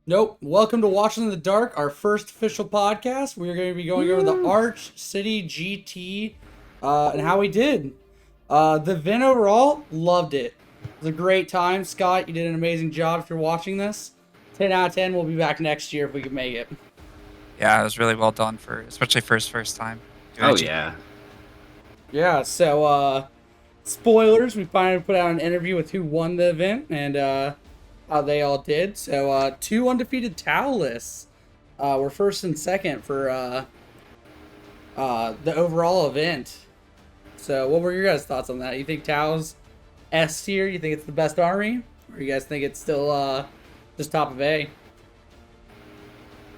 Nope. Welcome to Watching in the Dark, our first official podcast. We're going to be going over the Arch City GT and how we did. The event overall, loved it. It was a great time. Scott, you did an amazing job if you're watching this. 10 out of 10. We'll be back next year if we can make it. Yeah, it was really well done especially for his first time. Oh yeah. Yeah, so spoilers, we finally put out an interview with who won the event and how they all did. So two undefeated Tau lists were first and second for the overall event. So what were your guys' thoughts on that? You think Tau's S tier? You think it's the best army? Or you guys think it's still just top of A?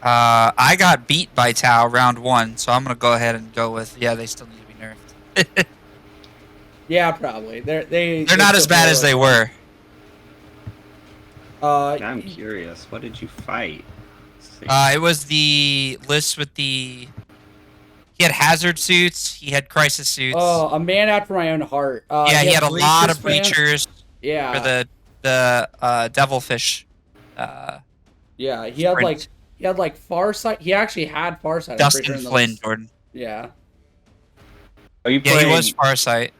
I got beat by Tau round 1, so I'm gonna go ahead and go with they still need to be nerfed. Yeah, probably. They're not as bad as they were. I'm curious. What did you fight? It was the list with He had hazard suits. He had crisis suits. Oh, a man after my own heart. Yeah, he had a lot of breachers. Yeah. For the devilfish. Yeah, he had like Farsight. He actually had Farsight. Dustin Flynn, Jordan. Yeah. Oh, you played, yeah, he was Farsight.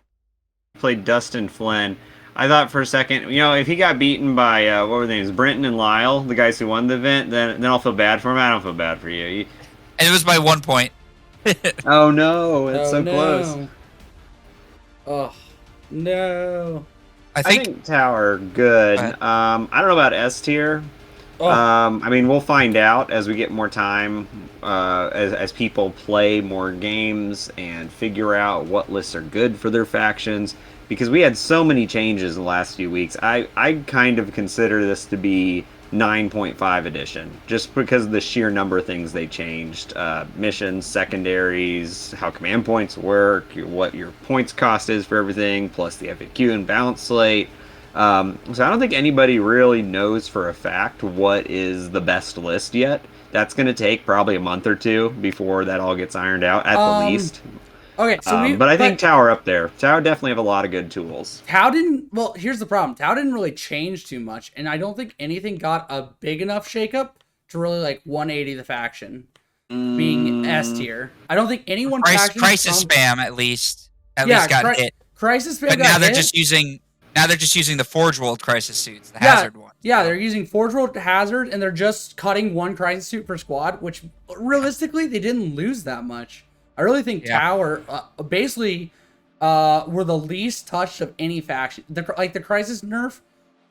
Played Dustin Flynn. I thought for a second, if he got beaten by what were their names, Brenton and Lyle, the guys who won the event, then I'll feel bad for him. I don't feel bad for you. And it was by 1 point. Oh no, it's so close. Oh no. I think Tower good. I don't know about S tier. Oh. I mean, we'll find out as we get more time, as people play more games and figure out what lists are good for their factions. Because we had so many changes in the last few weeks, I kind of consider this to be 9.5 edition, just because of the sheer number of things they changed. Missions, secondaries, how command points work, what your points cost is for everything, plus the FAQ and balance slate. So I don't think anybody really knows for a fact what is the best list yet. That's going to take probably a month or two before that all gets ironed out, at the least. Okay, so but I think Tower up there. Tower definitely have a lot of good tools. Tau didn't. Well, here's the problem. Tau didn't really change too much, and I don't think anything got a big enough shakeup to really 180 the faction being S tier. I don't think anyone. Crisis spam at least got hit. Crisis spam. But now they're just using the Forge World crisis suits, the hazard one. Yeah, they're using Forge World hazard, and they're just cutting one crisis suit per squad, which realistically they didn't lose that much. I really think Tower basically were the least touched of any faction. The crisis nerf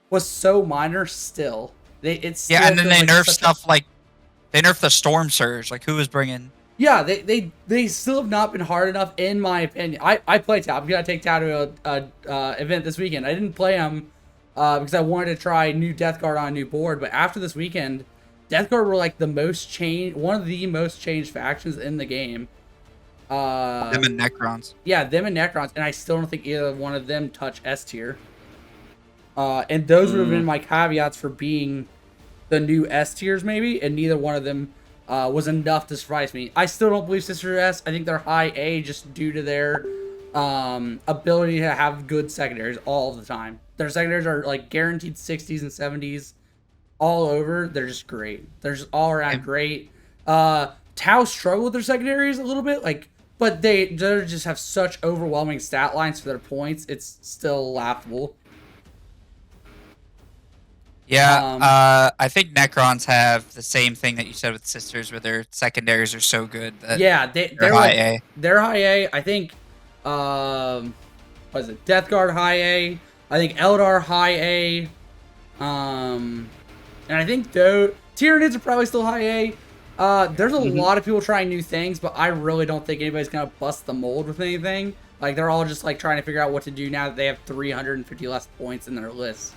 was so minor still. And then they nerfed stuff they nerfed the Storm Surge. Like, who was bringing? Yeah, they still have not been hard enough, in my opinion. I play Tau. I'm gonna take Tau to a event this weekend. I didn't play him because I wanted to try new Death Guard on a new board. But after this weekend, Death Guard were one of the most changed factions in the game. Them and Necrons. Yeah, them and Necrons, and I still don't think either one of them touch S tier. And those would have been my caveats for being the new S tiers, maybe, and neither one of them was enough to surprise me. I still don't believe Sister S. I think they're high A just due to their ability to have good secondaries all the time. Their secondaries are guaranteed 60s and 70s all over. They're just great. They're just all around great. Tau struggle with their secondaries a little bit, but they just have such overwhelming stat lines for their points. It's still laughable. Yeah, I think Necrons have the same thing that you said with Sisters, where their secondaries are so good that they're high A. They're high A. I think, what is it? Death Guard high A. I think Eldar high A. And I think Tyranids are probably still high A. There's a lot of people trying new things, but I really don't think anybody's gonna bust the mold with anything. They're all just trying to figure out what to do now that they have 350 less points in their list.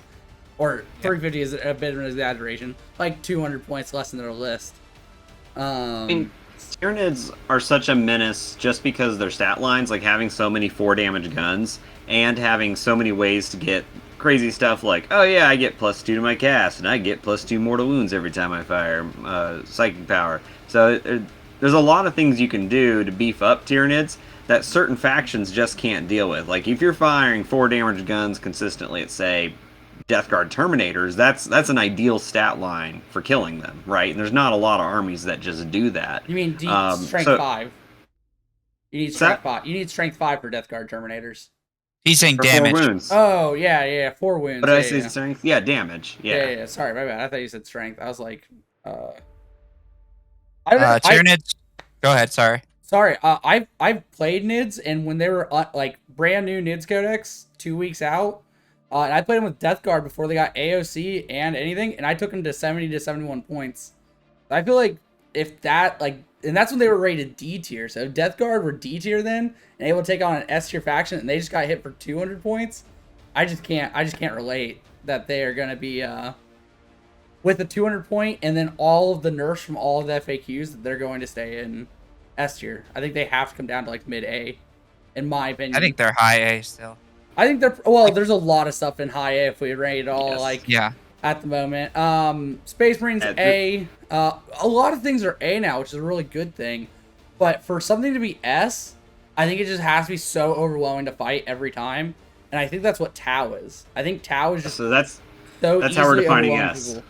Or 350 is a bit of an exaggeration. 200 points less in their list. I mean, Tyranids are such a menace just because of their stat lines, having so many 4 damage guns and having so many ways to get crazy stuff oh yeah, I get +2 to my cast, and I get +2 mortal wounds every time I fire psychic power. So there's a lot of things you can do to beef up Tyranids that certain factions just can't deal with. If you're firing 4 damage guns consistently at, say, Death Guard Terminators, that's an ideal stat line for killing them, right? And there's not a lot of armies that just do that. You mean strength 5? You need strength 5. You need strength 5 for Death Guard Terminators. He's saying damage. 4 wounds. Oh yeah, 4 wounds. What did I say? Strength? Yeah, damage. Yeah. Sorry, my bad. I thought you said strength. I was like, Tyranids. Go ahead. Sorry. I've played Nids, and when they were like brand new Nids Codex 2 weeks out, and I played them with Death Guard before they got AOC and anything, and I took them to 70 to 71 points. I feel like if that and that's when they were rated D tier. So Death Guard were D tier then, and able to take on an S tier faction, and they just got hit for 200 points. I just can't relate that they are gonna be with a 200 point, and then all of the nerfs from all of the FAQs that they're going to stay in S tier. I think they have to come down to like mid A, in my opinion. I think they're high A still. I think they're there's a lot of stuff in high A if we rate it all at the moment. Space Marines A. A lot of things are A now, which is a really good thing. But for something to be S, I think it just has to be so overwhelming to fight every time. And I think that's what Tau is. I think Tau is just that's how we're defining S. People.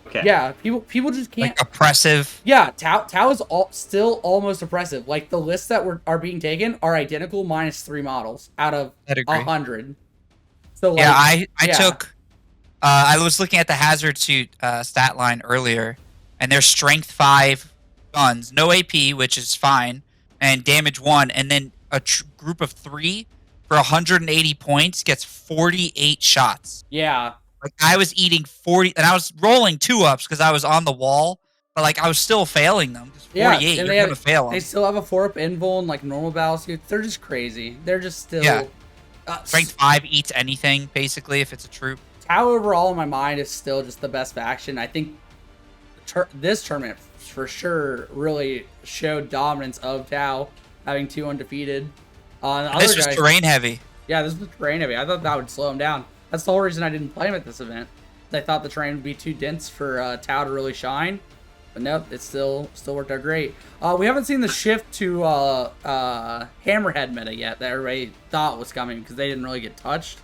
Okay. Yeah, people just can't. Like oppressive. Yeah, Tau is still almost oppressive. Like the lists that are being taken are identical minus 3 models out of 100. So yeah, I took. I was looking at the Hazard Suit stat line earlier, and there's strength 5 guns, no AP, which is fine, and damage 1, and then a group of 3 for 180 points gets 48 shots. Yeah. Like I was eating 40, and I was rolling 2-ups because I was on the wall, but like I was still failing them. 48, you're gonna fail them. They still have a 4-up invul and like normal battle suits. They're just crazy. They're just still. Strength 5 eats anything basically if it's a troop. Tau overall in my mind is still just the best faction. I think this tournament for sure really showed dominance of Tau, having 2 undefeated. This was terrain heavy. Yeah, this was terrain heavy. I thought that would slow him down. That's the whole reason I didn't play him at this event. I thought the terrain would be too dense for Tau to really shine. But nope, it still worked out great. We haven't seen the shift to Hammerhead meta yet that everybody thought was coming because they didn't really get touched.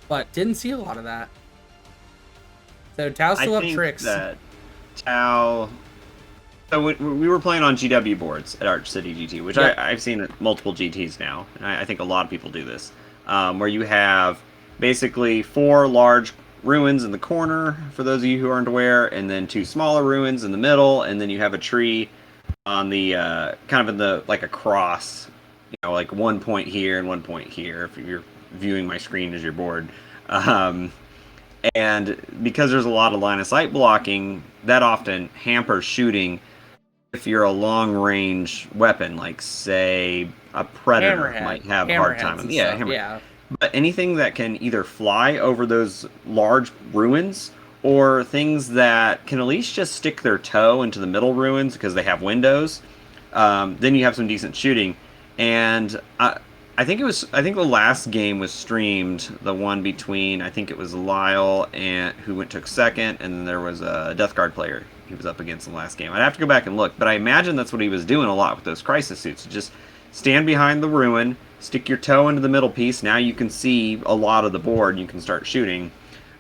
But didn't see a lot of that. So Tau still have tricks. That Tau. So we were playing on GW boards at Arch City GT, which I've seen at multiple GTs now, and I think a lot of people do this, where you have basically 4 large ruins in the corner, for those of you who aren't aware, and then 2 smaller ruins in the middle, and then you have a tree on the kind of in the like a cross, like 1 point here and 1 point here. If you're viewing my screen as your board. And because there's a lot of line of sight blocking, that often hampers shooting if you're a long range weapon, like say a Predator might have a hard time. Yeah. But anything that can either fly over those large ruins or things that can at least just stick their toe into the middle ruins because they have windows, then you have some decent shooting. And I think the last game was streamed, the one between, I think it was Lyle and who took second, and then there was a Death Guard player he was up against in the last game. I'd have to go back and look, but I imagine that's what he was doing a lot with those crisis suits. Just stand behind the ruin, stick your toe into the middle piece. Now you can see a lot of the board, and you can start shooting.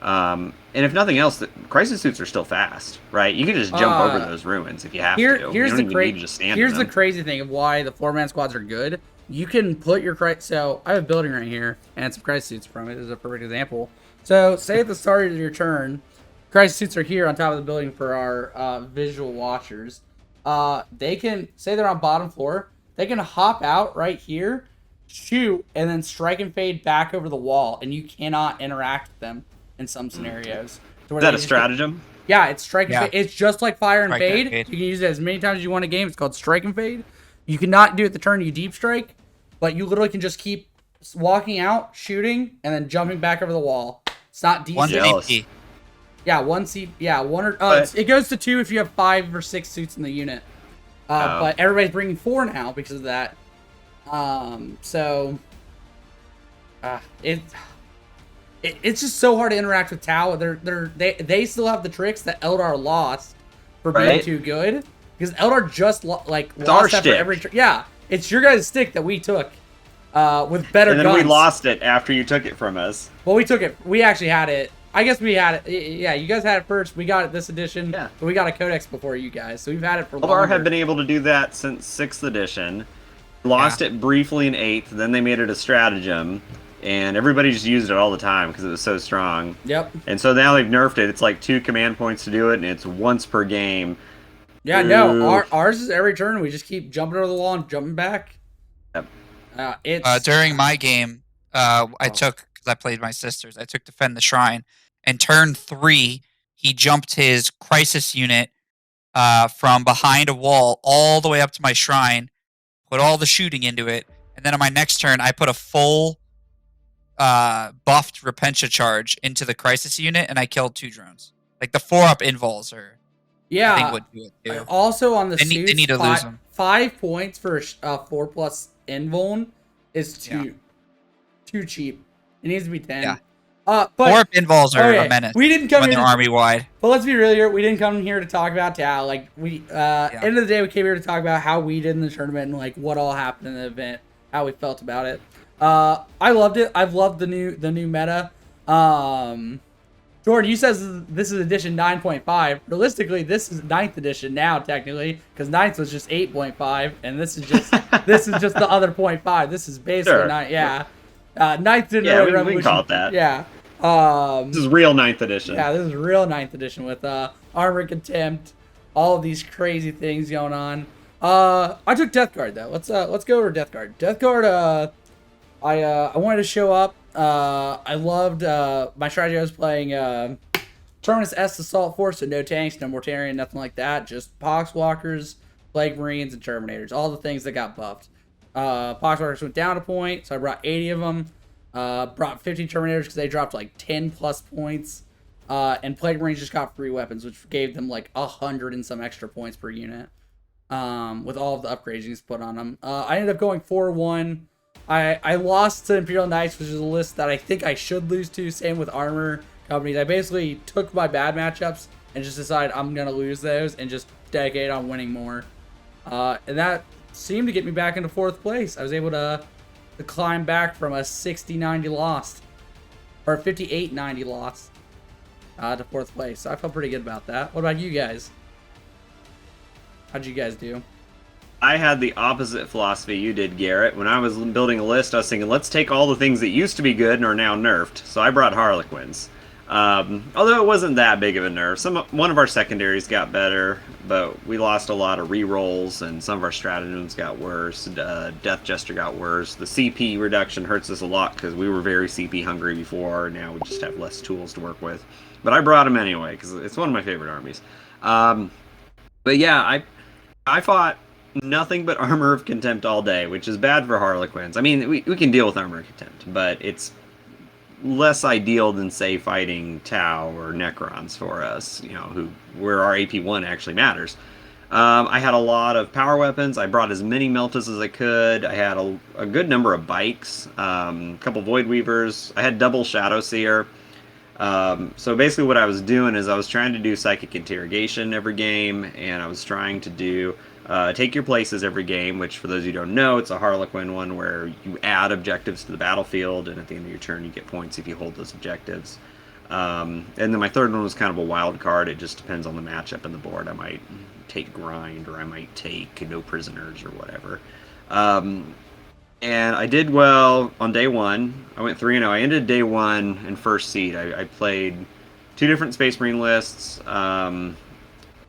And if nothing else, the crisis suits are still fast, right? You can just jump over those ruins if you have to. Here's the crazy thing of why the 4-man squads are good. You can put your so I have a building right here and some crisis suits from it. This is a perfect example. So say at the start of your turn, crisis suits are here on top of the building for our visual watchers. They can say they're on bottom floor. They can hop out right here, shoot, and then strike and fade back over the wall, and you cannot interact with them in some scenarios. Is that a stratagem? Yeah, it's strike and fade. It's just like fire and fade. You can use it as many times as you want in a game. It's called strike and fade. You cannot do it the turn you deep strike, but you literally can just keep walking out, shooting, and then jumping back over the wall. It's not DC. 1 CP. Yeah, 1 C. Yeah, 1 or it goes to 2 if you have 5 or 6 suits in the unit. But everybody's bringing 4 now because of that. It's just so hard to interact with Tau. They still have the tricks that Eldar lost for being too good. Because Eldar just lost after every yeah, it's your guys' stick that we took with better guns. And then we lost it after you took it from us. Well, we took it. We actually had it I guess we had it. Yeah, you guys had it first. We got it this edition. Yeah. But we got a codex before you guys, so we've had it for Eldar longer. have been able to do that since 6th edition. Lost it briefly in 8th, then they made it a stratagem, and everybody just used it all the time because it was so strong. Yep. And so now they've nerfed it. It's like 2 command points to do it, and it's once per game. Yeah, no, ours is every turn. We just keep jumping over the wall and jumping back. Yep. It's During my game, I took, because I played my sisters, I took Defend the Shrine, and turn 3, he jumped his crisis unit from behind a wall all the way up to my shrine, put all the shooting into it, and then on my next turn, I put a full buffed Repentia charge into the crisis unit, and I killed 2 drones. Like the 4-up invols are, I think, would do it too. Also on the They need to lose them. 5 points for 4+ invuln is too cheap. It needs to be 10. Yeah. But 4-up invols are okay, a menace we didn't come when here they're army wide. But let's be real here. We didn't come here to talk about Tau. Like end of the day, we came here to talk about how we did in the tournament and like what all happened in the event, how we felt about it. I loved it. I've loved the new meta. Jordan, you says this is edition 9.5. Realistically, this is 9th edition now, technically, because 9th was just 8.5, and this is just the other 0.5. This is basically 9. Yeah, 9th didn't really revolution. We can call it that. Yeah. This is real 9th edition. Yeah, this is real 9th edition with armor contempt, all of these crazy things going on. I took Death Guard though. Let's go over Death Guard. Death Guard. I wanted to show up. I loved my strategy. I was playing Terminus S Assault Force, so no tanks, no Mortarion, nothing like that. Just Poxwalkers, Plague Marines, and Terminators. All the things that got buffed. Poxwalkers went down a point, so I brought 80 of them. Brought 50 Terminators because they dropped like 10 plus points. And Plague Marines just got free weapons, which gave them like 100 and some extra points per unit. With all of the upgrades you put on them. I ended up going 4-1. I lost to Imperial Knights, which is a list that I think I should lose to. Same with armor companies. I basically took my bad matchups and just decided I'm going to lose those and just dedicate on winning more. And that seemed to get me back into 4th place. I was able to climb back from a 60-90 loss, or 58-90 loss, to 4th place. So I felt pretty good about that. What about you guys? How'd you guys do? I had the opposite philosophy you did, Garrett. When I was building a list, I was thinking, let's take all the things that used to be good and are now nerfed. So I brought Harlequins. Although it wasn't that big of a nerf. One of our secondaries got better, but we lost a lot of rerolls, and some of our stratagems got worse. Death Jester got worse. The CP reduction hurts us a lot because we were very CP hungry before. Now we just have less tools to work with. But I brought them anyway because it's one of my favorite armies. But yeah, I fought nothing but Armor of Contempt all day, which is bad for Harlequins. I mean, we can deal with Armor of Contempt, but it's less ideal than, say, fighting Tau or Necrons for us, where our AP1 actually matters. I had a lot of power weapons. I brought as many Meltas as I could. I had a good number of bikes, a couple Void Weavers. I had double Shadow Seer. So basically what I was doing is I was trying to do Psychic Interrogation every game, and I was trying to do Take Your Places every game, which for those who don't know, it's a Harlequin one where you add objectives to the battlefield, and at the end of your turn you get points if you hold those objectives. And then my third one was kind of a wild card. It just depends on the matchup and the board. I might take Grind, or I might take No Prisoners, or whatever. And I did well on day 1. I went 3-0. I ended day 1 in first seed. I played 2 different Space Marine lists, and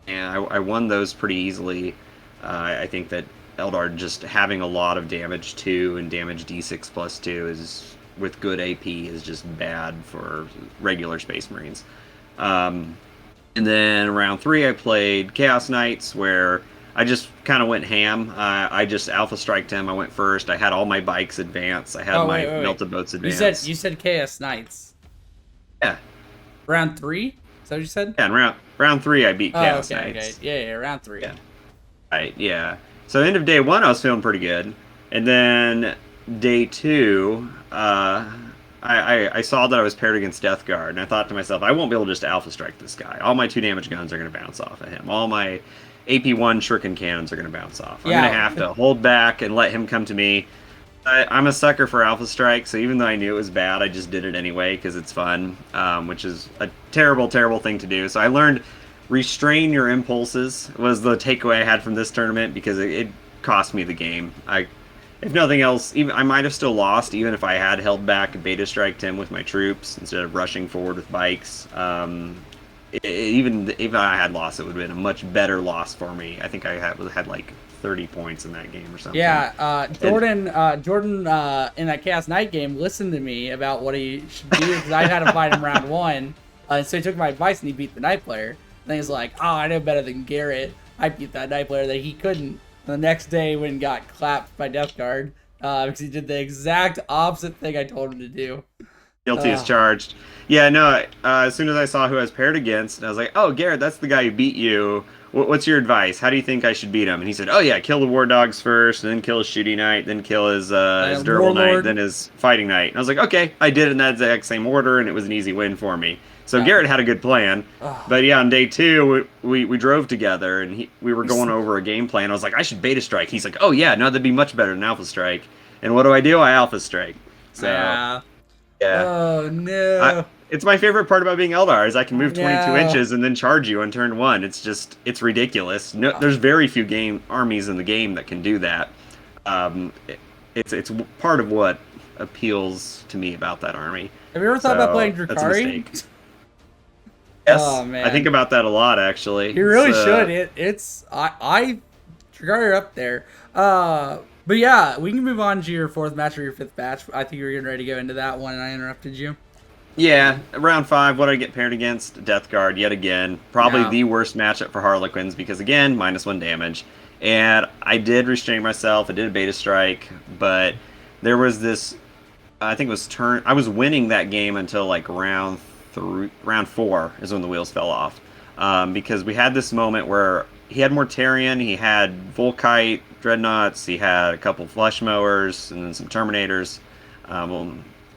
I won those pretty easily. I think that Eldar just having a lot of damage 2 and damage D6 plus 2 is, with good AP, is just bad for regular Space Marines. And then round 3 I played Chaos Knights, where I just kind of went ham. I just Alpha Striked him. I went first. I had all my bikes advance. I had my Melted Boats advance. You said Chaos Knights. Yeah. Round 3? Is that what you said? Yeah, and round 3 I beat Chaos Knights. Okay. Yeah, round 3. Yeah. Right, yeah. So end of day 1 I was feeling pretty good. And then day 2, I saw that I was paired against Death Guard, and I thought to myself, I won't be able to just Alpha Strike this guy. All my 2 damage guns are going to bounce off of him. All my AP1 Shuriken cannons are going to bounce off. I'm going to have to hold back and let him come to me. I'm a sucker for Alpha Strike, so even though I knew it was bad, I just did it anyway because it's fun, which is a terrible, terrible thing to do. So I learned restrain your impulses was the takeaway I had from this tournament because it cost me the game. If nothing else, even I might have still lost even if I had held back and beta striked him with my troops instead of rushing forward with bikes. Even if I had lost, it would have been a much better loss for me. I think I had like 30 points in that game or something. Yeah, Jordan in that Chaos Knight game listened to me about what he should do because I had to fight him round one. So he took my advice and he beat the Knight player. And then he's like, oh, I know better than Garrett. I beat that Knight player that he couldn't. And the next day when he got clapped by Death Guard because he did the exact opposite thing I told him to do. Guilty as charged. Yeah, no. As soon as I saw who I was paired against, I was like, "Oh, Garrett, that's the guy who beat you. What's your advice? How do you think I should beat him?" And he said, "Oh yeah, kill the War Dogs first, and then kill his Shooty Knight, then kill his Durable Knight, then his Fighting Knight." And I was like, "Okay, I did it in that exact same order, and it was an easy win for me." So Garrett had a good plan, but yeah, on day two we drove together, and we were going over a game plan. I was like, "I should beta strike." He's like, "Oh yeah, no, that'd be much better than Alpha Strike." And what do? I Alpha Strike. So. Yeah. Oh no. It's my favorite part about being Eldar is I can move 22 inches and then charge you on turn one. It's ridiculous. No, there's very few armies in the game that can do that. It's part of what appeals to me about that army. Have you ever thought about playing Drukhari? Yes, oh, man. I think about that a lot actually. You really should. I Drukhari up there. But yeah, we can move on to your fourth match or your fifth match. I think you were getting ready to go into that one, and I interrupted you. Yeah, round 5, what did I get paired against? Death Guard, yet again. Probably the worst matchup for Harlequins, because again, -1 damage. And I did restrain myself, I did a beta strike, but there was this, I think it was I was winning that game until like round 4 is when the wheels fell off. Because we had this moment where he had Mortarion, he had Volkite, Dreadnoughts, he had a couple Flesh Mowers, and then some Terminators.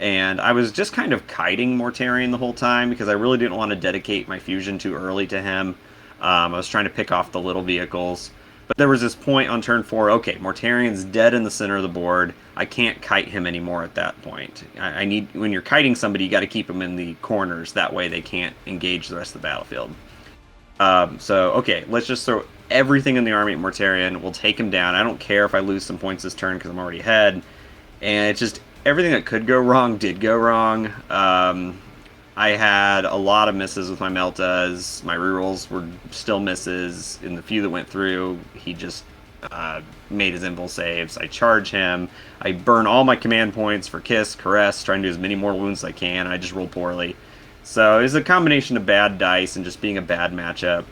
And I was just kind of kiting Mortarion the whole time because I really didn't want to dedicate my fusion too early to him. I was trying to pick off the little vehicles. But there was this point on turn 4, okay, Mortarion's dead in the center of the board. I can't kite him anymore at that point. I need, when you're kiting somebody, you got to keep them in the corners. That way they can't engage the rest of the battlefield. So, okay, let's just throw everything in the army at Mortarion. We'll take him down. I don't care if I lose some points this turn because I'm already ahead. And it's just, everything that could go wrong did go wrong. I had a lot of misses with my Meltas. My rerolls were still misses. In the few that went through, he just made his invul saves. I charge him. I burn all my command points for Kiss, Caress, trying to do as many more wounds as I can. I just roll poorly. So it was a combination of bad dice and just being a bad matchup.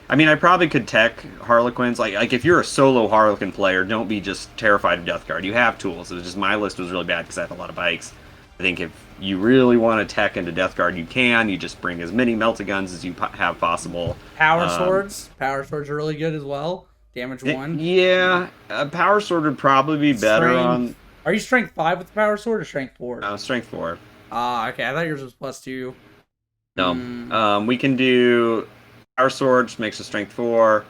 I mean, I probably could tech Harlequins. Like if you're a solo Harlequin player, don't be just terrified of Death Guard. You have tools. It was just my list was really bad because I have a lot of bikes. I think if you really want to tech into Death Guard, you can. You just bring as many Meltaguns as you have possible. Power Swords. Power Swords are really good as well. Damage 1. Yeah, a Power Sword would probably be better on... Are you Strength 5 with the Power Sword or Strength 4? Strength 4. Okay. I thought yours was +2. No. We can do Power Sword, which makes us Strength 4.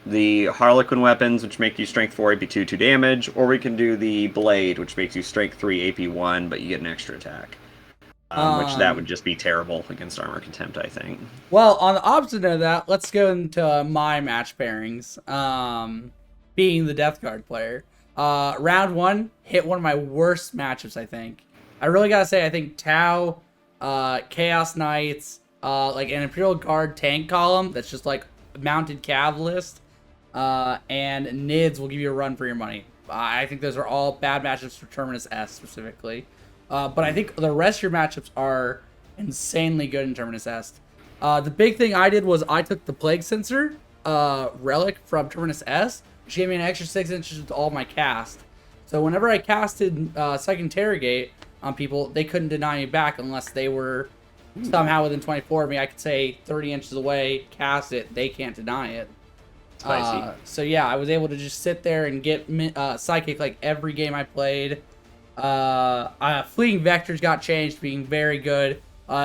The Harlequin weapons, which make you Strength 4, AP 2 damage. Or we can do the Blade, which makes you Strength 3, AP 1, but you get an extra attack. Which that would just be terrible against Armor Contempt, I think. Well, on the opposite of that, let's go into my match pairings. Being the Death Guard player. Round 1 hit one of my worst matchups, I think. I really gotta say, I think Tau, Chaos Knights, like an Imperial Guard tank column that's just like mounted cav list, and Nids will give you a run for your money. I think those are all bad matchups for Terminus S specifically. But I think the rest of your matchups are insanely good in Terminus S. The big thing I did was I took the Plague Sensor relic from Terminus S, which gave me an extra 6 inches to all my cast. So whenever I casted Psych Interrogate on people, they couldn't deny me back unless they were somehow within 24 of me. I could say 30 inches away, cast it, they can't deny it. Spicy. So yeah, I was able to just sit there and get Psychic like every game I played. Fleeing Vectors got changed, being very good.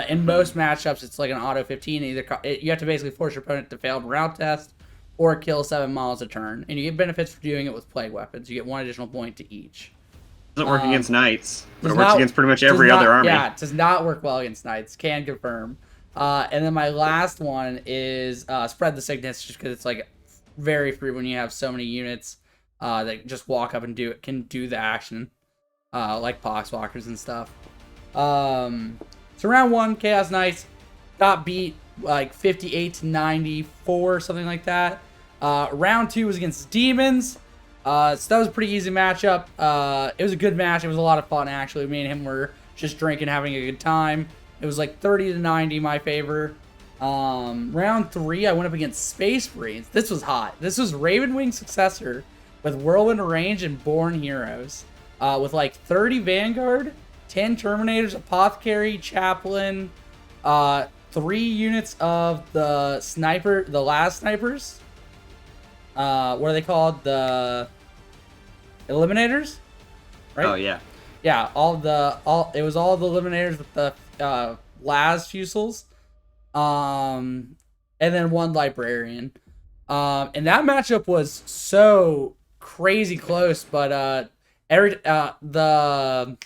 In most matchups, it's like an auto 15. You have to basically force your opponent to fail a round test or kill 7 miles a turn. And you get benefits for doing it with plague weapons. You get 1 additional point to each. Doesn't work against knights, but does it works not- against pretty much does every not- other army. Yeah, it does not work well against knights. Can confirm. And then my last one is spread the sickness, just because it's like very free when you have so many units that just walk up and can do the action, like poxwalkers and stuff. So round 1, Chaos Knights got beat like 58-94, something like that. Round 2 was against Demons. So that was a pretty easy matchup. It was a good match. It was a lot of fun, actually. Me and him were just drinking, having a good time. It was like 30-90, my favor. Round 3, I went up against Space Marines. This was hot. This was Ravenwing's successor with Whirlwind Range and Born Heroes. With like 30 Vanguard, 10 Terminators, Apothecary, Chaplain, 3 units of the last snipers. What are they called? The Eliminators? Right? Oh yeah. Yeah, it was all the Eliminators with the Laz Fusils. And then 1 Librarian. And that matchup was so crazy close, but the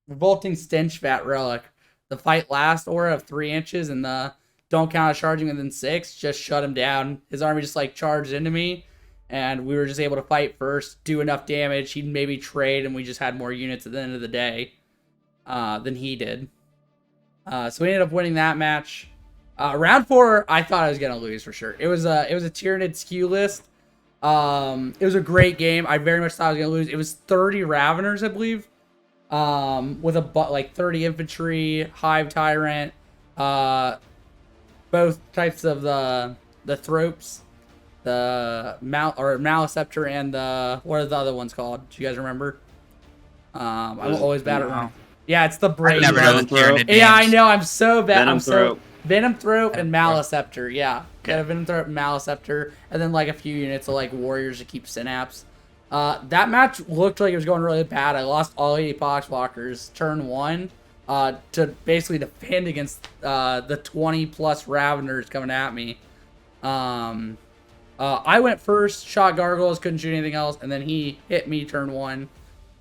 Revolting Stench Vat Relic, the fight last aura of 3 inches and the don't count as charging within 6 just shut him down. His army just like charged into me, and we were just able to fight first, do enough damage. He'd maybe trade, and we just had more units at the end of the day than he did. So we ended up winning that match. Round 4, I thought I was gonna lose for sure. It was a Tyranid skew list. It was a great game. I very much thought I was gonna lose. It was 30 Raveners, I believe, with like 30 infantry, Hive Tyrant, both types of the Thropes, the Maliceptor, and the what are the other ones called? Do you guys remember? I'm always bad at remembering. Yeah, it's the Brave. I never know the Tyranid Yeah, I names. know. I'm so bad. Venom Throat and Venom Maliceptor, yeah. Got a Venom Throat and Maliceptor, and then like a few units of like warriors to keep Synapse. That match looked like it was going really bad. I lost all 80 Poxwalkers turn 1 to basically defend against the 20 plus Raveners coming at me. I went first, shot Gargoyles, couldn't shoot anything else, and then he hit me turn 1,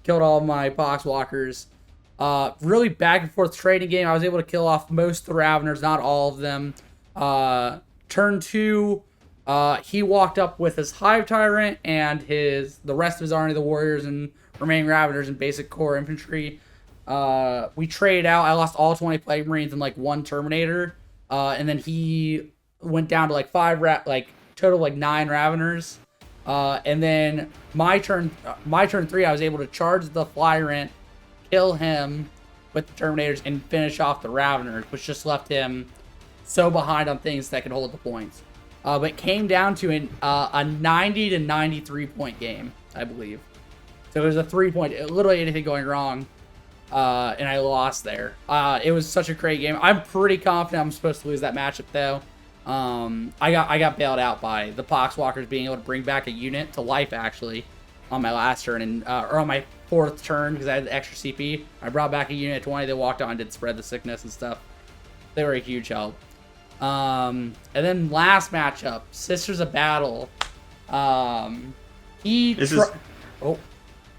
killed all of my Poxwalkers. Really back and forth trading game. I was able to kill off most of the Raveners, not all of them. Turn 2, he walked up with his Hive Tyrant and the rest of his army, the Warriors and remaining Raveners and basic core infantry. We traded out. I lost all 20 Plague Marines and like 1 Terminator. And then he went down to like 9 Raveners. And then my turn 3, I was able to charge the Flyrant, kill him with the Terminators, and finish off the Raveners, which just left him so behind on things that could hold the points. But it came down to a 90 to 93 point game, I believe. So it was a 3-point, literally anything going wrong, and I lost there. It was such a great game. I'm pretty confident I'm supposed to lose that matchup though. I got bailed out by the Poxwalkers being able to bring back a unit to life actually on my last turn, and or on my 4th turn because I had the extra CP. I brought back a unit of 20. They walked on and did spread the sickness and stuff. They were a huge help. And then last matchup, Sisters of Battle. Oh,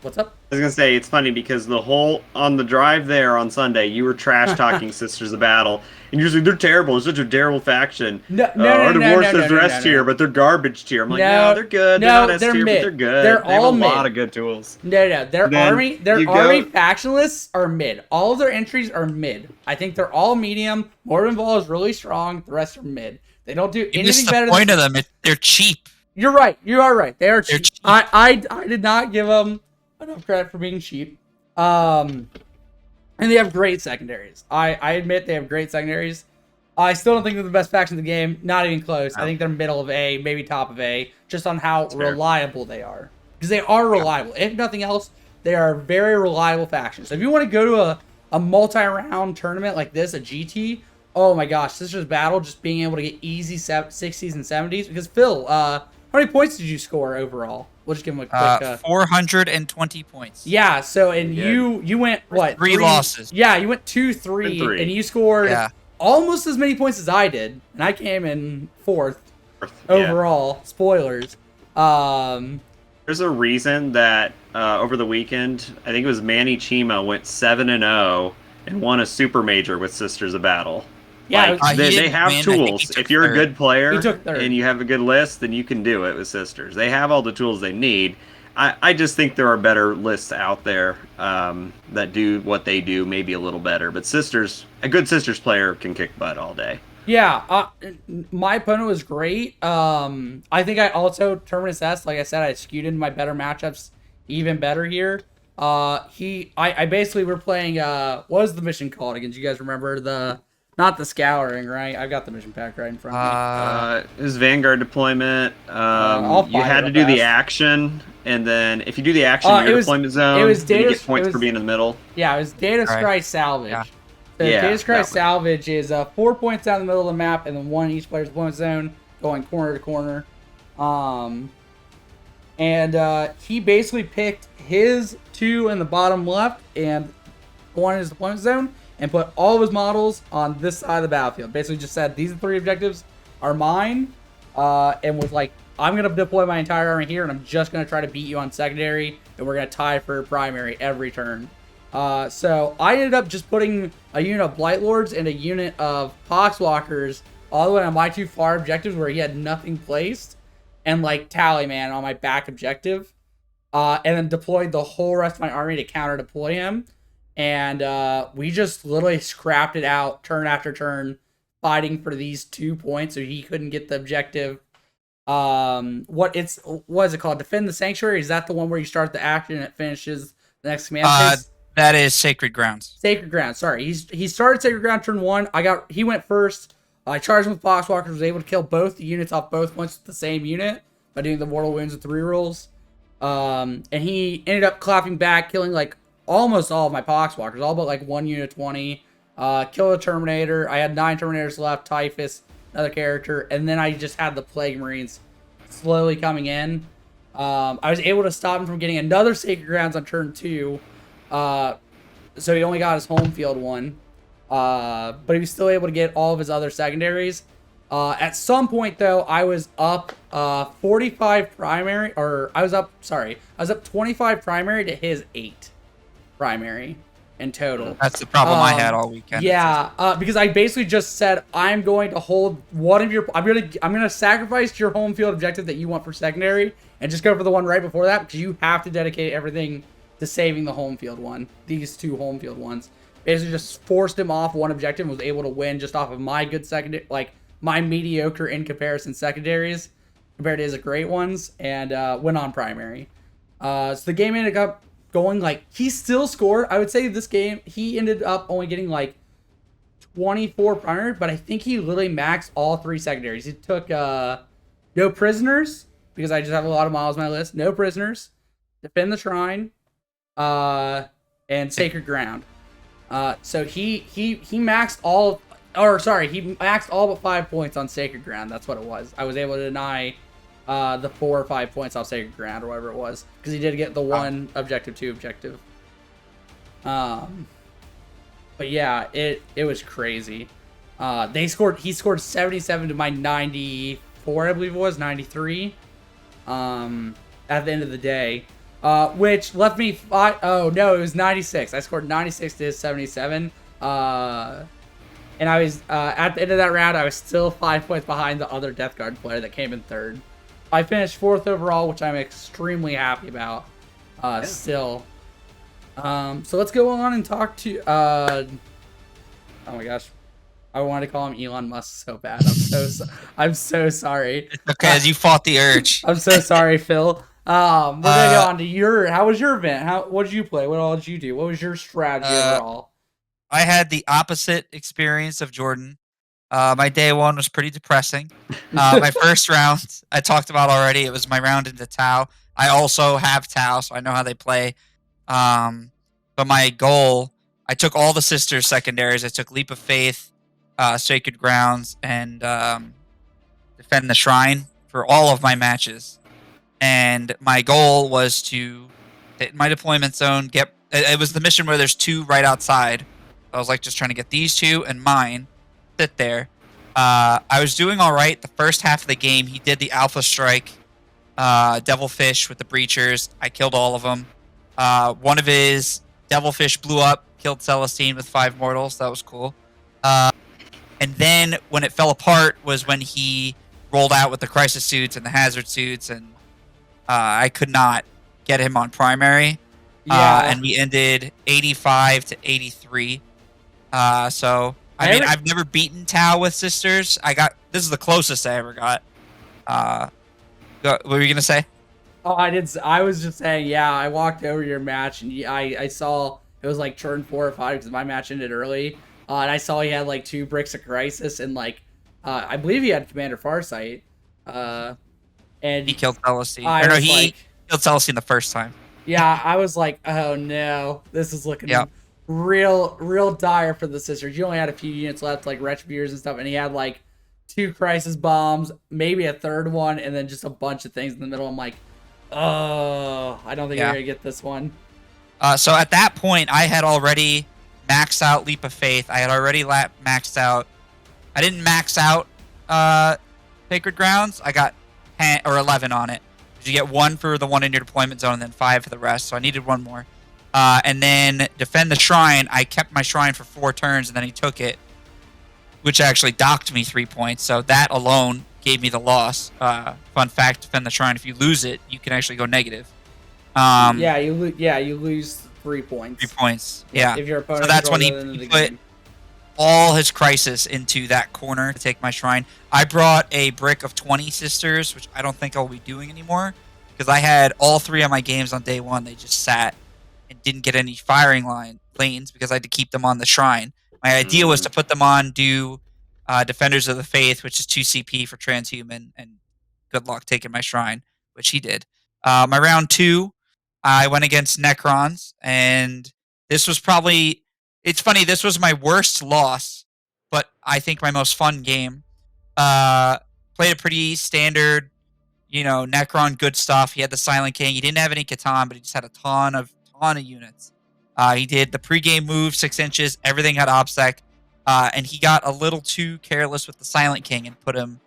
what's up? I was gonna say it's funny because on the drive there on Sunday, you were trash talking Sisters of Battle, and you're like they're terrible. They're such a terrible faction. No, They're S tier, but they're garbage tier. I'm like, no, they're good. They're not S tier, but they're good. They're they have all a mid. lot of good tools. No. Their Then army faction lists are mid. All of their entries are mid. I think they're all medium. Morbid Ball is really strong. The rest are mid. They don't do You anything missed better the point than. of them. They're cheap. You're right. You are right. They are cheap. cheap. I did not give them enough credit for being cheap. And they have great secondaries. I admit they have great secondaries. I still don't think they're the best faction in the game. Not even close. I think they're middle of A, maybe top of A, just on how reliable they are. Because they are reliable. If nothing else, they are a very reliable faction. So if you want to go to a multi-round tournament like this, a GT, oh my gosh, Sisters Battle, just being able to get easy 60s and 70s. Because Phil, how many points did you score overall? We'll just give him a quick... 420 points. Yeah, so, and you went, what? 3 losses. Yeah, you went 2-3, and you scored almost as many points as I did, and I came in 4th overall. Spoilers. There's a reason that over the weekend, I think it was Manny Chima went 7-0 and won a super major with Sisters of Battle. Yeah, Like He they didn't have win. I think he tools. took If you're a third. good player He took third. and you have a good list, then you can do it with Sisters. They have all the tools they need. I just think there are better lists out there that do what they do maybe a little better. But Sisters, a good Sisters player can kick butt all day. Yeah, my opponent was great. I think I also Terminus S, like I said, I skewed into my better matchups even better here. I basically were playing what was the mission called again? Do you guys remember not the scouring, right? I've got the mission pack right in front of me. It was Vanguard deployment. I'll You find had it to do the fast. action, and then if you do the action in it your was- deployment zone, it was then you data- get points it for was- being in the middle. Yeah, it was Data Alright. Scry Salvage. Yeah. So Yeah, Data Scry that one. Salvage is 4 points down the middle of the map, and then one in each player's deployment zone, going corner to corner. And he basically picked his 2 in the bottom left and 1 in his deployment zone, and put all of his models on this side of the battlefield. Basically, just said these 3 objectives are mine, and was like, I'm gonna deploy my entire army here, and I'm just gonna try to beat you on secondary, and we're gonna tie for primary every turn. So I ended up just putting a unit of Blight Lords and a unit of Poxwalkers all the way on my 2 far objectives where he had nothing placed, and like Tallyman on my back objective, and then deployed the whole rest of my army to counter deploy him. And we just literally scrapped it out turn after turn, fighting for these 2 points so he couldn't get the objective. What is it called? Defend the Sanctuary? Is that the one where you start the action and it finishes the next command phase? That is Sacred Grounds. Sacred Ground. Sorry, he started Sacred Ground turn 1. He went first. I charged him with Foxwalkers. Was able to kill both the units off both points with the same unit by doing the mortal wounds with 3 rolls. And he ended up clapping back, killing like almost all of my Poxwalkers, all but like 1 unit 20. Kill the Terminator. I had 9 Terminators left. Typhus, another character, and then I just had the Plague Marines slowly coming in. I was able to stop him from getting another Sacred Grounds on turn 2. So he only got his home field 1. But he was still able to get all of his other secondaries. At some point, though, I was up 45 primary, or I was up 25 primary to his 8 primary in total. That's the problem I had all weekend. Yeah, because I basically just said I'm going to hold one of your. I'm gonna sacrifice your home field objective that you want for secondary, and just go for the one right before that because you have to dedicate everything to saving the home field one. These 2 home field ones. Basically, just forced him off one objective and was able to win just off of my good secondary, like my mediocre in comparison secondaries compared to his great ones, and went on primary. So the game ended up going like he still scored. I would say this game he ended up only getting like 24 primary, but I think he literally maxed all 3 secondaries. He took no prisoners because I just have a lot of models on my list. No prisoners, defend the shrine, and sacred ground. So he maxed all, or sorry, he maxed all but 5 points on sacred ground. That's what it was. I was able to deny the 4 or 5 points off sacred ground or whatever it was because he did get the 1 objective 2 objective. But yeah, it was crazy. He scored 77 to my 94, I believe it was 93. At the end of the day. Which left me it was 96. I scored 96 to his 77. And I was, at the end of that round, I was still 5 points behind the other Death Guard player that came in 3rd. I finished 4th overall, which I'm extremely happy about, still. So let's go on and talk to, oh my gosh. I wanted to call him Elon Musk so bad. I'm so sorry. Okay, as you fought the urge. I'm so sorry, Phil. We're gonna go on to how was your event? What did you play? What all did you do? What was your strategy overall? I had the opposite experience of Jordan. My day 1 was pretty depressing. My first round, I talked about already. It was my round into Tau. I also have Tau, so I know how they play. But my goal, I took all the sisters secondaries. I took Leap of Faith, Sacred Grounds, and Defend the Shrine for all of my matches. And my goal was to hit my deployment zone. It was the mission where there's 2 right outside. I was like just trying to get these 2 and mine. Sit there. I was doing all right. The first half of the game, he did the Alpha Strike Devilfish with the Breachers. I killed all of them. One of his Devilfish blew up, killed Celestine with 5 mortals. That was cool. And then when it fell apart was when he rolled out with the Crisis suits and the Hazard suits, and I could not get him on primary. Yeah. And we ended 85 to 83. So I've never beaten Tau with sisters. This is the closest I ever got. What were you gonna say? Oh, I did. I was just saying, yeah. I walked over your match, and I saw it was like turn 4 or 5 because my match ended early, and I saw he had like 2 bricks of Crisis, and like I believe he had Commander Farsight, and He killed Celestine. I Or no, was he like, killed Celestine the first time. yeah, I was like, oh no, this is looking Yeah. real dire for the sisters. You only had a few units left, like Retribuers and stuff, and he had like 2 Crisis bombs, maybe a third one, and then just a bunch of things in the middle. I'm like, oh, I don't think Yeah. you're gonna get this one. So at that point, I had already maxed out Leap of Faith. I had already maxed out. I didn't max out Sacred Grounds. I got 10 or 11 on it. You get 1 for the one in your deployment zone, and then 5 for the rest. So I needed 1 more. And then Defend the Shrine. I kept my shrine for 4 turns, and then he took it, which actually docked me 3 points. So that alone gave me the loss. Fun fact: Defend the Shrine. If you lose it, you can actually go negative. Yeah, you lose 3 points. 3 points. Yeah. If your opponent So that's when controls it in he the put game. all his Crisis into that corner to take my shrine. I brought a brick of 20 sisters, which I don't think I'll be doing anymore, because I had all 3 of my games on day 1. They just sat and didn't get any firing lanes because I had to keep them on the shrine. My idea was to put them on, do Defenders of the Faith, which is 2 CP for Transhuman, and good luck taking my shrine, which he did. My round 2, I went against Necrons, and this was probably... It's funny, this was my worst loss, but I think my most fun game. Played a pretty standard, Necron good stuff. He had the Silent King. He didn't have any Catan, but he just had a ton of units. He did the pregame move, 6 inches. Everything had OBSEC. And he got a little too careless with the Silent King and put him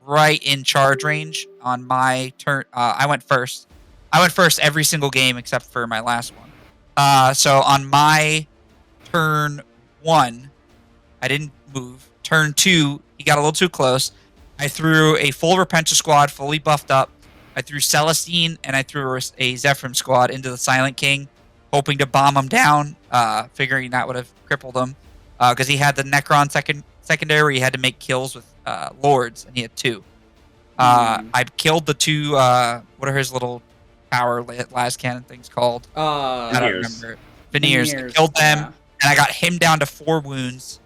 right in charge range on my turn. I went first. I went first every single game except for my last one. So on my turn 1, I didn't move. Turn 2, he got a little too close. I threw a full Repentia squad, fully buffed up. I threw Celestine, and I threw a Zephyr squad into the Silent King, hoping to bomb him down, figuring that would have crippled him. Because he had the Necron secondary where he had to make kills with Lords, and he had 2. I killed the 2, what are his little power las cannon things called? I don't remember. Veneers. I killed them. Yeah. And I got him down to 4 wounds.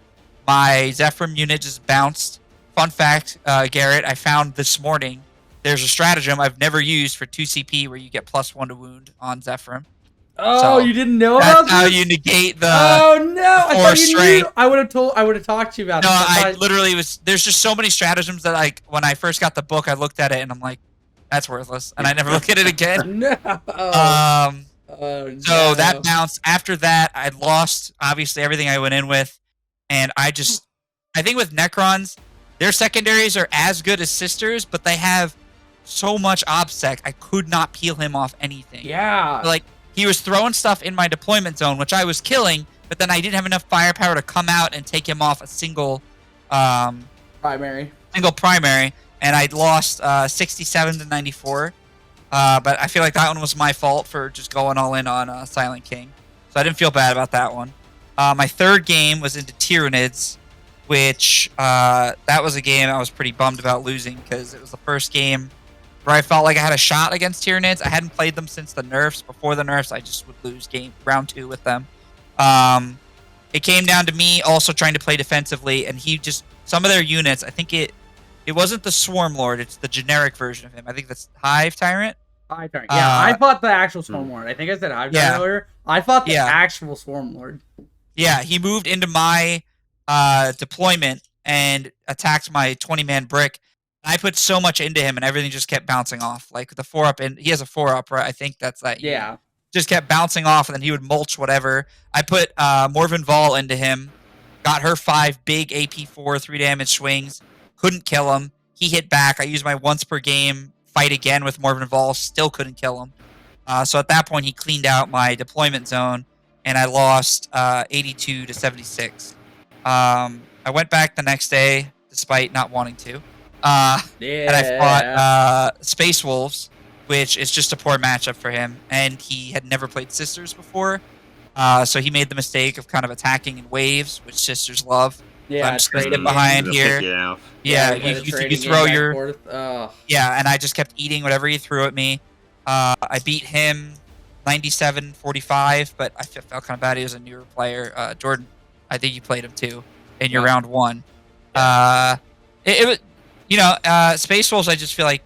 My Zephyr unit just bounced. Fun fact, Garrett, I found this morning, there's a stratagem I've never used for 2 CP where you get +1 to wound on Zephyr. Oh, you didn't know about That's this? how you negate the... Oh no! I thought you strength. knew. I would have talked to you about No, this. I literally was... There's just so many stratagems that, like, when I first got the book, I looked at it and I'm like, that's worthless. And I never looked at it again. No. So that bounced. After that, I lost, obviously, everything I went in with. And I think with Necrons, their secondaries are as good as sisters, but they have so much OBSEC, I could not peel him off anything. Yeah. Like, he was throwing stuff in my deployment zone, which I was killing, but then I didn't have enough firepower to come out and take him off a single primary. And I lost 67 to 94. But I feel like that one was my fault for just going all in on Silent King. So I didn't feel bad about that one. My third game was into Tyranids, which that was a game I was pretty bummed about losing because it was the first game where I felt like I had a shot against Tyranids. I hadn't played them since the nerfs. Before the nerfs, I just would lose round 2 with them. It came down to me also trying to play defensively, and some of their units, I think it wasn't the Swarm Lord, it's the generic version of him. I think that's Hive Tyrant. Hive Tyrant. Yeah, I fought the actual Swarm Lord. I think I said Hive Tyrant earlier. I fought the actual Swarm Lord. Yeah, he moved into my deployment and attacked my 20-man brick. I put so much into him, and everything just kept bouncing off. Like the 4-up, and he has a 4-up, right? I think that's that. Yeah. Just kept bouncing off, and then he would mulch whatever. I put Morven Vol into him, got her 5 big AP4 3 damage swings, couldn't kill him. He hit back. I used my once per game fight again with Morven Vol, still couldn't kill him. So at that point, he cleaned out my deployment zone, and I lost 82 to 76. I went back the next day, despite not wanting to. And I fought Space Wolves, which is just a poor matchup for him. And he had never played Sisters before. So he made the mistake of kind of attacking in waves, which Sisters love. Yeah, I'm just gonna trading get behind They'll here. pick you out. Yeah, we played a you trading throw game your back and forth. yeah, and I just kept eating whatever he threw at me. I beat him 97-45, but I felt kind of bad. He was a newer player. Jordan, I think you played him too in your round one. It was, Space Wolves. I just feel like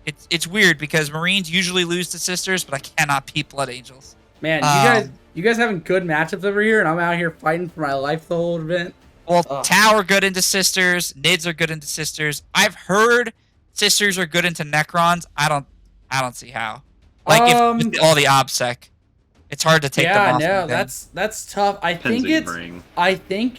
it's weird because Marines usually lose to Sisters, but I cannot beat Blood Angels. Man, you guys having good matchups over here, and I'm out here fighting for my life the whole event. Well, Tau are good into Sisters. Nids are good into Sisters. I've heard Sisters are good into Necrons. I don't see how. Like if with all the OBSEC, it's hard to take them off. Yeah, no, that's tough. I think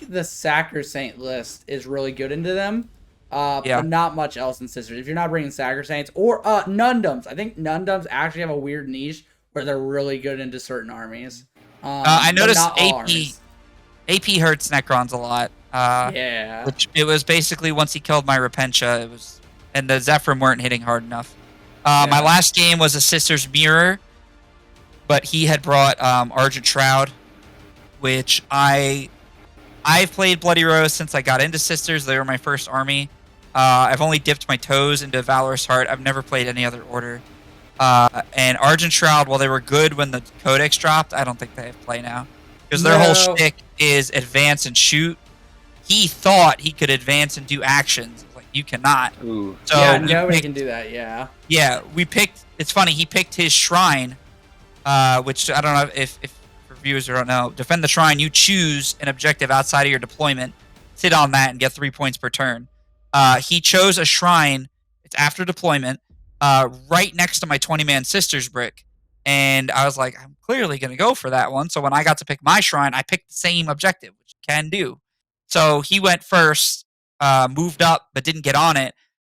the Sacrosanct list is really good into them. But not much else in Sisters. If you're not bringing Sacrosancts or Nundums, I think Nundums actually have a weird niche where they're really good into certain armies. I noticed AP hurts Necrons a lot. Which it was basically once he killed my Repentia, and the Zephyrim weren't hitting hard enough. My last game was a Sisters Mirror, but he had brought Argent Shroud, which I've played Bloody Rose since I got into Sisters. They were my first army. I've only dipped my toes into Valorous Heart. I've never played any other order. And Argent Shroud, while they were good when the Codex dropped, I don't think they have play now. Because their whole shtick is advance and shoot. He thought he could advance and do actions. Like, you cannot. Ooh. So yeah, nobody can do that, yeah. Yeah, it's funny, he picked his Shrine, which I don't know if for viewers who don't know, defend the Shrine, you choose an objective outside of your deployment, sit on that, and get 3 points per turn. He chose a Shrine, it's after deployment, right next to my 20-man Sisters brick. And I was like, I'm clearly going to go for that one. So when I got to pick my Shrine, I picked the same objective, which you can do. So he went first, moved up, but didn't get on it.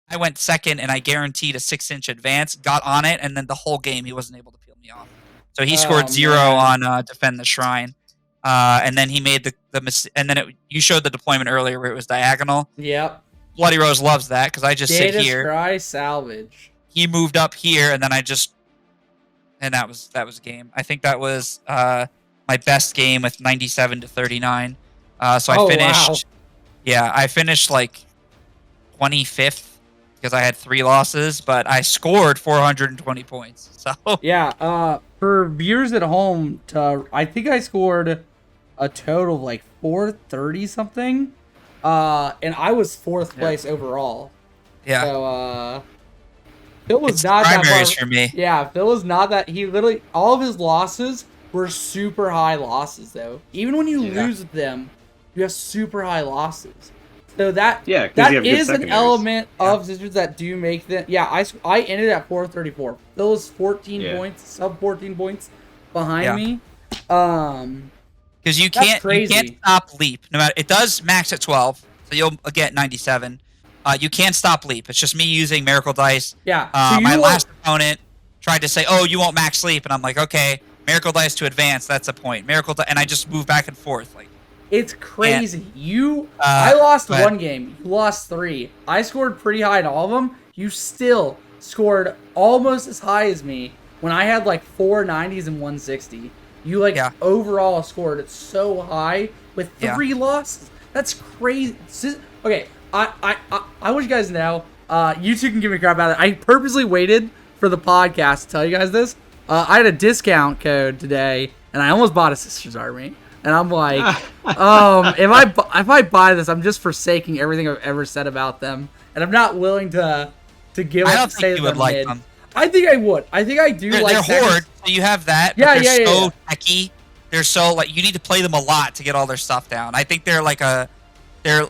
I went second, and I guaranteed a 6-inch advance, got on it, and then the whole game he wasn't able to peel me off. So he scored 0 on defend the Shrine. And then he made you showed the deployment earlier where it was diagonal. Yep. Bloody Rose loves that because I just sit here. Scry salvage. He moved up here, and then and that was a game. I think that was my best game with 97-39. So I finished. Wow. Yeah, I finished like 25th because I had 3 losses, but I scored 420 points. So yeah, for viewers at home, I think I scored a total of like 430 something, and I was 4th place overall. Yeah. So Phil was it's not that primaries far. for me. Yeah, Phil was not that. He literally all of his losses were super high losses though. Even when you lose them, you have super high losses. So that is an element of Sisters that do make them. Yeah, I ended at 434. Phil was 14 points, sub 14 points behind me. Because you can't stop leap. No matter, it does max at 12, so you'll get 97. You can't stop leap. It's just me using Miracle Dice. Yeah. So my last opponent tried to say, "Oh, you won't max leap," and I'm like, "Okay, Miracle Dice to advance. That's a point. Miracle Dice," and I just move back and forth like. It's crazy. I lost 1 game. You lost 3. I scored pretty high in all of them. You still scored almost as high as me when I had like 490s and 160. You overall scored it so high with 3 losses. That's crazy. Okay, I want you guys to know. You two can give me crap about it. I purposely waited for the podcast to tell you guys this. I had a discount code today, and I almost bought a Sisters Army. And I'm like, if I buy this, I'm just forsaking everything I've ever said about them, and I'm not willing to give. I don't think you would like them. I think I would. I think I do. They're Horde, so you have that. Yeah, but they're so techy. They're so you need to play them a lot to get all their stuff down. I think they're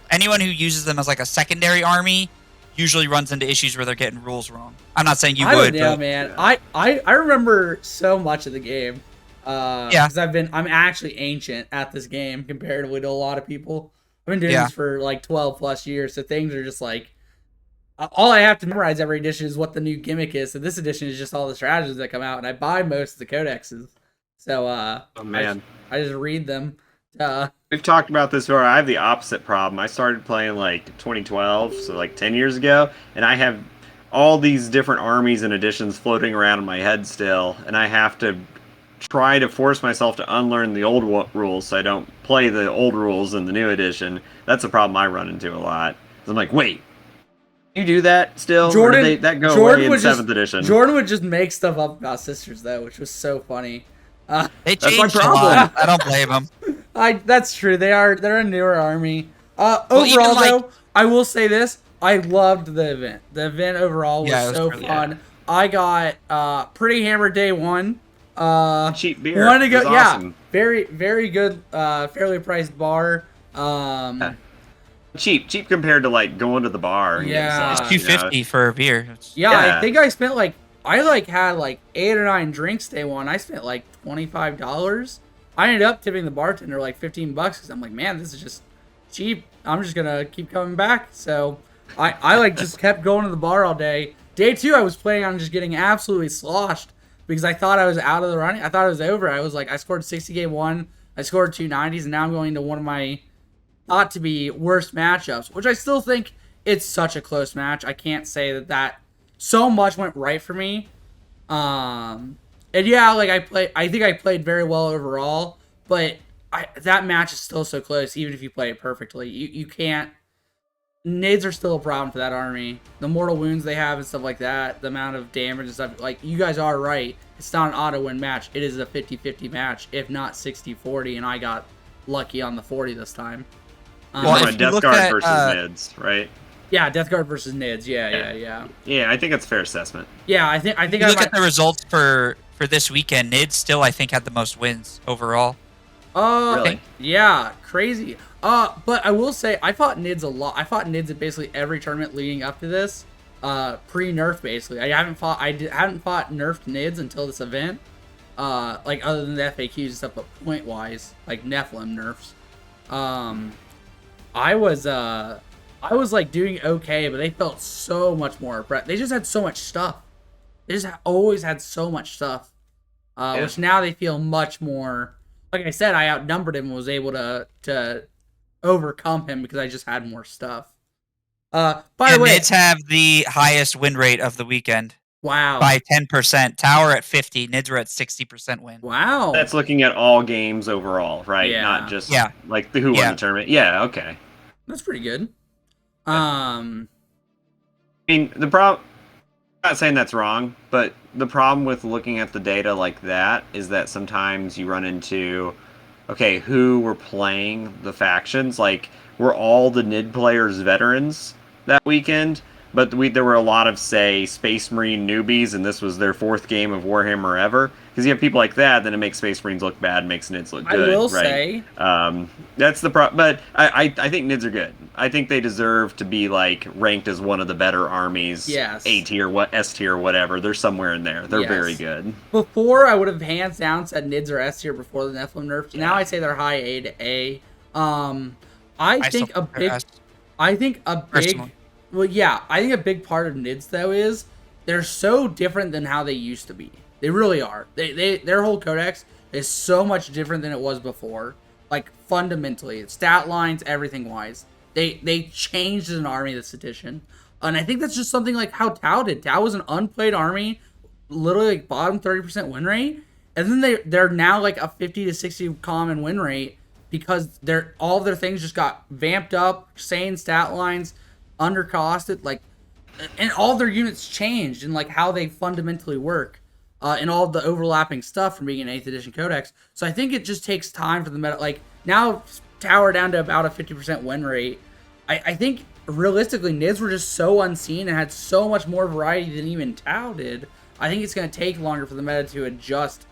anyone who uses them as like a secondary army usually runs into issues where they're getting rules wrong. I'm not saying you would. Yeah, man. I remember so much of the game. Because I'm actually ancient at this game comparatively to a lot of people. I've been doing this for like 12 plus years, so things are just like all I have to memorize every edition is what the new gimmick is. So this edition is just all the strategies that come out, and I buy most of the codexes. So Oh man. I just read them. We've talked about this before. I have the opposite problem. I started playing like 2012, so like 10 years ago, and I have all these different armies and editions floating around in my head still, and I have to try to force myself to unlearn the old rules so I don't play the old rules in the new edition. That's a problem I run into a lot. I'm like, wait, you do that still? Jordan, or did that go Jordan away in would 7th edition? Jordan would just make stuff up about sisters though, which was so funny. They That's my changed a problem. lot. I don't blame them. That's true. They're a newer army. Well, Overall even, like- though, I will say this: I loved the event. The event overall was, Yeah, it was so really- fun. I got pretty hammered day one. Cheap beer. Wanted to go, It was yeah, awesome. very good, fairly priced bar. Cheap compared to like going to the bar. And getting Yeah. sauce, It's $2.50 for a beer. It's- Yeah, Yeah. I think I spent I had like 8 or 9 drinks day one. I spent like $25. I ended up tipping the bartender like $15 because I'm like, man, this is just cheap. I'm just gonna keep coming back. So I like just kept going to the bar all day. Day 2, I was planning on just getting absolutely sloshed because I thought I was out of the running. I thought it was over. I was like, I scored 60 game 1. I scored 2 90s, and now I'm going to one of my thought to be worst matchups, which I still think it's such a close match. I can't say that so much went right for me. And yeah, like I think I played very well overall, but that match is still so close. Even if you play it perfectly, you can't. Nids are still a problem for that army. The mortal wounds they have and stuff like that, the amount of damage and stuff. Like, you guys are right. It's not an auto win match. It is a 50-50 match, if not 60-40, and I got lucky on the 40 this time. Well, From if a you Death look Guard at, versus Nids, right? Yeah, Death Guard versus Nids. Yeah. Yeah, I think that's a fair assessment. Yeah, I think If you I look might. at the results for this weekend, Nid still, I think, had the most wins overall. Really? Yeah, crazy. But I will say I fought Nids a lot. I fought Nids at basically every tournament leading up to this. Pre-nerf basically. I haven't fought nerfed Nids until this event. Like other than the FAQs and stuff, but point wise, like Nephilim nerfs. I was like doing okay, but they felt so much more. They just had so much stuff. They just always had so much stuff. Which now they feel much more. Like I said, I outnumbered him and was able to overcome him because I just had more stuff. By the way, Nids have the highest win rate of the weekend wow, by 10%. Tower at 50. Nids were at 60% win. wow, That's looking at all games overall, right? Yeah. Not just Yeah. like the who won Yeah. the tournament. Yeah, okay. that's pretty good. I mean, the problem. I'm not saying that's wrong, but the problem with looking at the data like that is that sometimes you run into, okay, who were playing the factions? Like, were all the Nid players veterans that weekend? But there were a lot of, say, Space Marine newbies, and this was their 4th game of Warhammer ever. Because you have people like that, then it makes Space Marines look bad, makes Nids look good. I will right? say, That's the problem. But I think Nids are good. I think they deserve to be like ranked as one of the better armies. Yes. A tier, S tier, whatever. They're somewhere in there. They're Yes. very good. before I would have hands down said Nids are S tier before the Nephilim nerfs. Now I say they're high A to A. I think still a prefer big. us. I think a big. Personally. Well, yeah, I think a big part of Nids though is they're so different than how they used to be. They really are. Their whole codex is so much different than it was before. Like fundamentally, stat lines, everything wise. They changed as an army this edition, and I think that's just something like how Tau did. Tau was an unplayed army, literally like bottom 30% win rate, and then they're now like a 50 to 60 common win rate because all of their things just got vamped up, insane stat lines, undercosted, like, and all their units changed and like how they fundamentally work, and all the overlapping stuff from being an 8th edition codex. So I think it just takes time for the meta. Like now, Tower down to about a 50% win rate. I think realistically, Nids were just so unseen and had so much more variety than even Tau did. I think it's going to take longer for the meta to adjust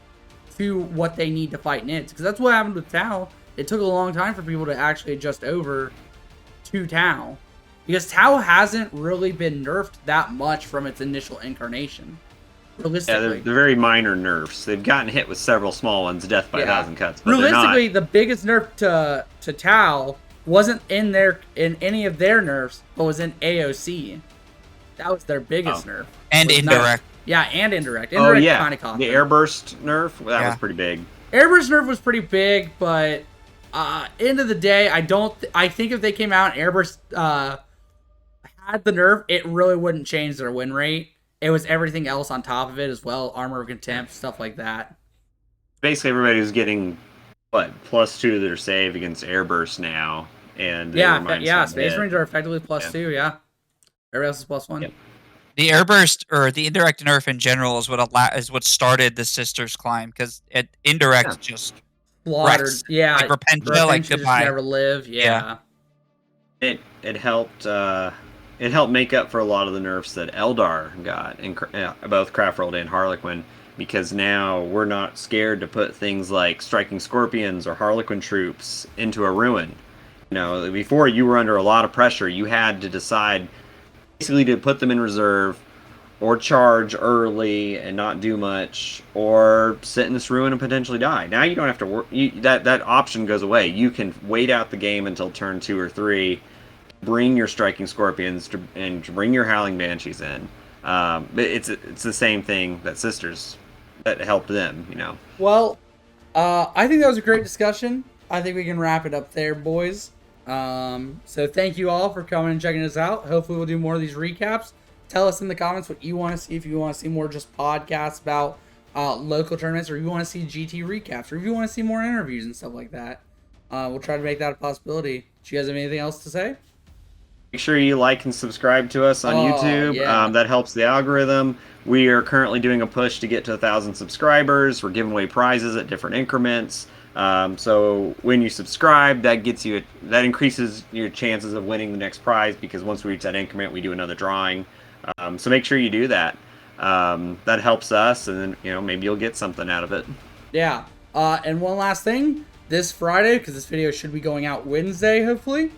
to what they need to fight Nids, because that's what happened with Tau. It took a long time for people to actually adjust over to Tau, because Tau hasn't really been nerfed that much from its initial incarnation. Yeah, Realistically, they're very minor nerfs. They've gotten hit with several small ones, death by a thousand cuts. But realistically, the biggest nerf to Tau wasn't in any of their nerfs, but was in AOC. That was their biggest nerf. And Was indirect. Yeah, and indirect. Oh Indirect yeah, kind of caught the them. airburst nerf that Yeah. was pretty big. Airburst nerf was pretty big, but end of the day, I think if they came out and Airburst had the nerf, it really wouldn't change their win rate. It was everything else on top of it as well, armor of contempt, stuff like that. Basically, everybody was getting +2 to their save against airburst now, and they Yeah, were yeah. -1 Space hit. Marines are effectively +2. Yeah, everybody else is +1. Yep. The airburst or the indirect nerf in general is what started the sisters climb because indirect just Slaughtered. wrecks. Yeah, Like Repentia, like just goodbye. never live. Yeah. It helped make up for a lot of the nerfs that Eldar got in both Craftworld and Harlequin, because now we're not scared to put things like striking scorpions or Harlequin troops into a ruin. You know, before you were under a lot of pressure. You had to decide basically to put them in reserve, or charge early and not do much, or sit in this ruin and potentially die. Now you don't have to work. That option goes away. You can wait out the game until turn 2 or 3, bring your striking scorpions and bring your howling banshees in. It's the same thing that sisters that helped them. You know. Well, I think that was a great discussion. I think we can wrap it up there, boys. So thank you all for coming and checking us out. Hopefully we'll do more of these recaps. Tell us in the comments what you want to see. If you want to see more just podcasts about local tournaments, or if you want to see GT recaps, or if you want to see more interviews and stuff like that, we'll try to make that a possibility. Do you guys have anything else to say? Make sure you like and subscribe to us on YouTube. Yeah. That helps the algorithm. We are currently doing a push to get to 1,000 subscribers. We're giving away prizes at different increments. So when you subscribe, that increases your chances of winning the next prize, because once we reach that increment, we do another drawing. So make sure you do that. That helps us, and then maybe you'll get something out of it. Yeah. And one last thing, this Friday, because this video should be going out Wednesday, hopefully,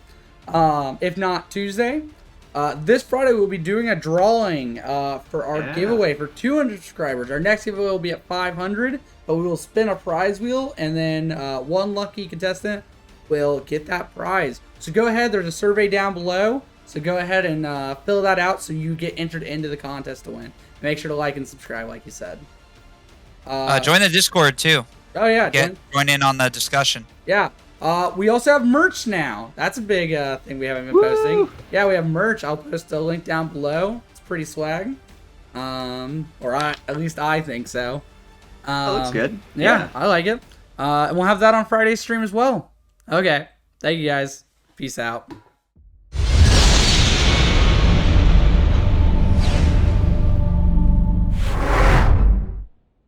if not Tuesday. This Friday we'll be doing a drawing for our giveaway for 200 subscribers. Our next giveaway will be at 500, but we will spin a prize wheel, and then one lucky contestant will get that prize. So go ahead, there's a survey down below. So go ahead and fill that out so you get entered into the contest to win. Make sure to like and subscribe, like you said. Join the Discord too. Oh yeah, Join in on the discussion. yeah. We also have merch now. That's a big thing we haven't been posting. Yeah, we have merch. I'll post a link down below. It's pretty swag. At least I think so. That looks good. Yeah, I like it. And we'll have that on Friday's stream as well. Okay. Thank you guys. Peace out.